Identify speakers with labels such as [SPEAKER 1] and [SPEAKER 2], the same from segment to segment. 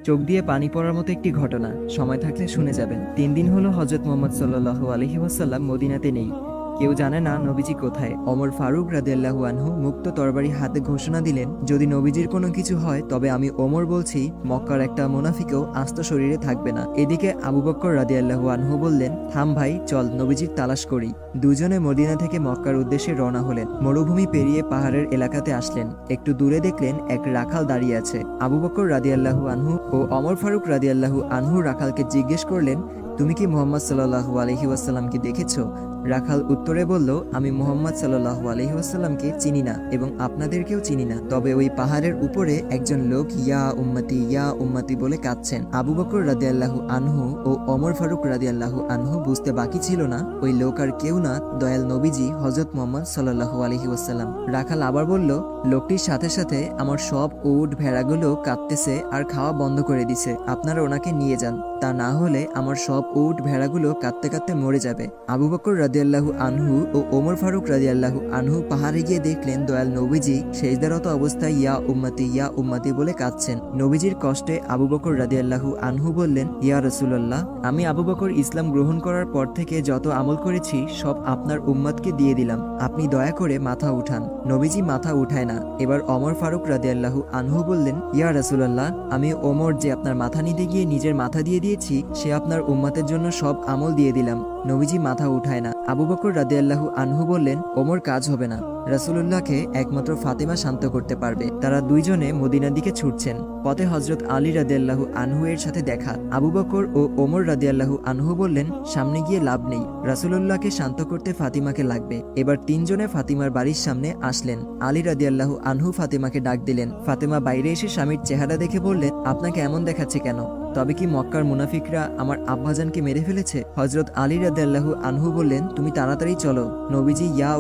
[SPEAKER 1] চোখ দিয়ে পানি পড়ার মতো একটি ঘটনা, সময় থাকলে শুনে যাবেন। 3 দিন হলো হজরত মুহাম্মদ সাল্লাল্লাহু আলাইহি ওয়াসাল্লাম মদিনাতে নেই। কেউ জানে না নবীজি কোথায়। ওমর ফারুক রাদিয়াল্লাহু আনহু মুক্ত তরবারি হাতে ঘোষণা দিলেন, যদি নবীজির কোনো কিছু হয় তবে আমি ওমর বলছি, মক্কার একটা মুনাফিকও আস্ত শরীরে থাকবে না। এদিকে আবু বকর রাদিয়াল্লাহু আনহু বললেন, থাম ভাই, চল নবীজির তালাশ করি। দুজনে মদিনা থেকে মক্কার উদ্দেশ্যে রওনা হলেন। মরুভূমি পেরিয়ে পাহাড়ের এলাকাতে আসলেন। একটু দূরে দেখলেন এক রাখাল দাঁড়িয়ে আছে। আবু বকর রাদিয়াল্লাহু আনহু ও ওমর ফারুক রাদিয়াল্লাহু আনহু রাখালকে জিজ্ঞেস করলেন, তুমি কি মুহাম্মদ সাল্লাল্লাহু আলাইহি ওয়াসাল্লামকে দেখেছো? রাখাল উত্তরে বলল, আমি মুহাম্মদ সাল্লাল্লাহু আলাইহি ওয়াসাল্লামকে চিনি না এবং আপনাদেরকেও চিনি না, তবে ওই পাহাড়ের উপরে একজন লোক ইয়া উম্মতি বলে কাঁদছেন। আবু বকর রাদিয়াল্লাহু আনহু ও ওমর ফারুক রাদিয়াল্লাহু আনহু বুঝতে বাকি ছিল না ওই লোক আর কেউ না, দয়াল নবীজি হযরত মুহাম্মদ সাল্লাল্লাহু আলাইহি ওয়াসাল্লাম। রাখাল আবার বলল, লোকটির সাথে সাথে আমার সব উট ভেড়াগুলো কাঁদতেছে আর খাওয়া বন্ধ করে দিছে, আপনারা ওনাকে নিয়ে যান, তা না হলে আমার সব উট ভেড়াগুলো কাঁদতে কাঁদতে মরে যাবে। আবু বকর রাদিয়াল্লাহু আনহু ও ওমর ফারুক রাদিয়াল্লাহু আনহু পাহাড়ে গিয়ে দেখলেন দয়াল নবীজি সেজদারত অবস্থায় ইয়া উম্মতি বলে কাঁদছেন। নবীজির কষ্টে আবু বকর রাদিয়াল্লাহু আনহু বললেন, ইয়া রাসূলুল্লাহ, আমি আবু বকর ইসলাম গ্রহণ করার পর থেকে যত আমল করেছি সব আপনার উম্মতকে দিয়ে দিলাম, আপনি দয়া করে মাথা উঠান। নবীজি মাথা উঠায় না। এবার ওমর ফারুক রাদিয়াল্লাহু আনহু বললেন, ইয়া রাসূলুল্লাহ, আমি ওমর যে আপনার মাথা নিতে গিয়ে নিজের মাথা দিয়ে দিয়েছি, সে আপনার উম্মতের জন্য সব আমল দিয়ে দিলাম। নবীজি মাথা উঠায় না। আবু বকর রাদিয়াল্লাহু আনহু বললেন, ওমর কাজ হবে না, রাসূলুল্লাহকে একমাত্র ফাতেমা শান্ত করতে পারবে। তারা দুইজনে মদিনার দিকে ছুটছেন। পথে হযরত আলী রাদিয়াল্লাহু আনহু এর সাথে দেখা। আবু বকর ও ওমর রাদিয়াল্লাহু আনহু বললেন, সামনে গিয়ে লাভ নেই, রাসূলুল্লাহকে শান্ত করতে ফাতিমাকে লাগবে। এবার তিনজনে ফাতিমার বাড়ির সামনে আসলেন। আলী রাদিয়াল্লাহু আনহু ফাতিমাকে ডাক দিলেন। ফাতেমা বাইরে এসে স্বামীর চেহারা দেখে বললেন, আপনাকে এমন দেখাচ্ছে কেন? তবে কি মক্কার মুনাফিকরা আমার আব্বাজানকে মেরে ফেলেছে? হযরত আলী রাদিয়াল্লাহু আনহু বললেন, তুমি তাড়াতাড়ি চলো, নবীজি ইয়া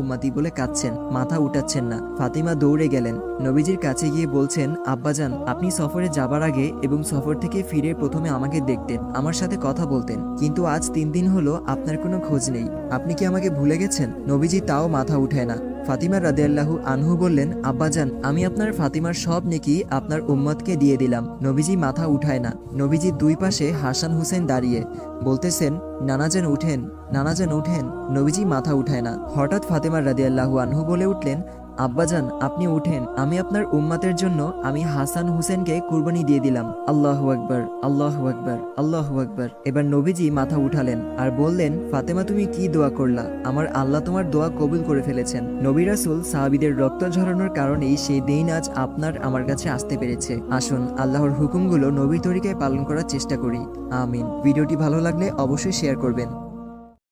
[SPEAKER 1] উম্মতি বলে কাঁদছেন, মাথা উঠাচ্ছেন না। ফাতিমা দৌড়ে গেলেন। নবীজির কাছে গিয়ে বলছেন, আব্বাজান, আপনি সফরে যাবার আগে এবং সফর থেকে ফিরে প্রথমে আমাকে দেখতেন, আমার সাথে কথা বলতেন, কিন্তু আজ 3 দিন হলো আপনার কোনো খোঁজ নেই, আপনি কি আমাকে ভুলে গেছেন? নবীজি তাও মাথা উঠায় না। ফাতিমা রাদিয়াল্লাহু আনহু বললেন, আব্বাজান, আমি আপনার ফাতিমার সব নেকি আপনার উম্মতকে দিয়ে দিলাম। নবীজি মাথা উঠায় না। নবীজির দুই পাশে হাসান হুসেন দাঁড়িয়ে বলতেছেন, নানাজান উঠেন। নবীজি মাথা উঠায় না। হঠাৎ ফাতিমা রাদিয়াল্লাহু আনহু বলে উঠলেন, আব্বাজান, আপনি উঠেন, আমি আপনার উম্মতের জন্য আমি হাসান হুসেনকে কুরবানি দিয়ে দিলাম। আল্লাহু আকবার, আল্লাহু আকবার, আল্লাহু আকবার। এবার নবীজি মাথা উঠালেন আর বললেন, ফাতেমা, তুমি কি দোয়া করলা? আমার আল্লাহ তোমার দোয়া কবুল করে ফেলেছেন। নবী রাসূল সাহাবীদের রক্ত ঝরানোর কারণেই সেই দিন আজ আপনার আমার কাছে আসতে পেরেছে। আসুন আল্লাহর হুকুমগুলো নবীর তরিকায় পালন করার চেষ্টা করি। আমিন। ভিডিওটি ভালো লাগলে অবশ্যই শেয়ার করবেন।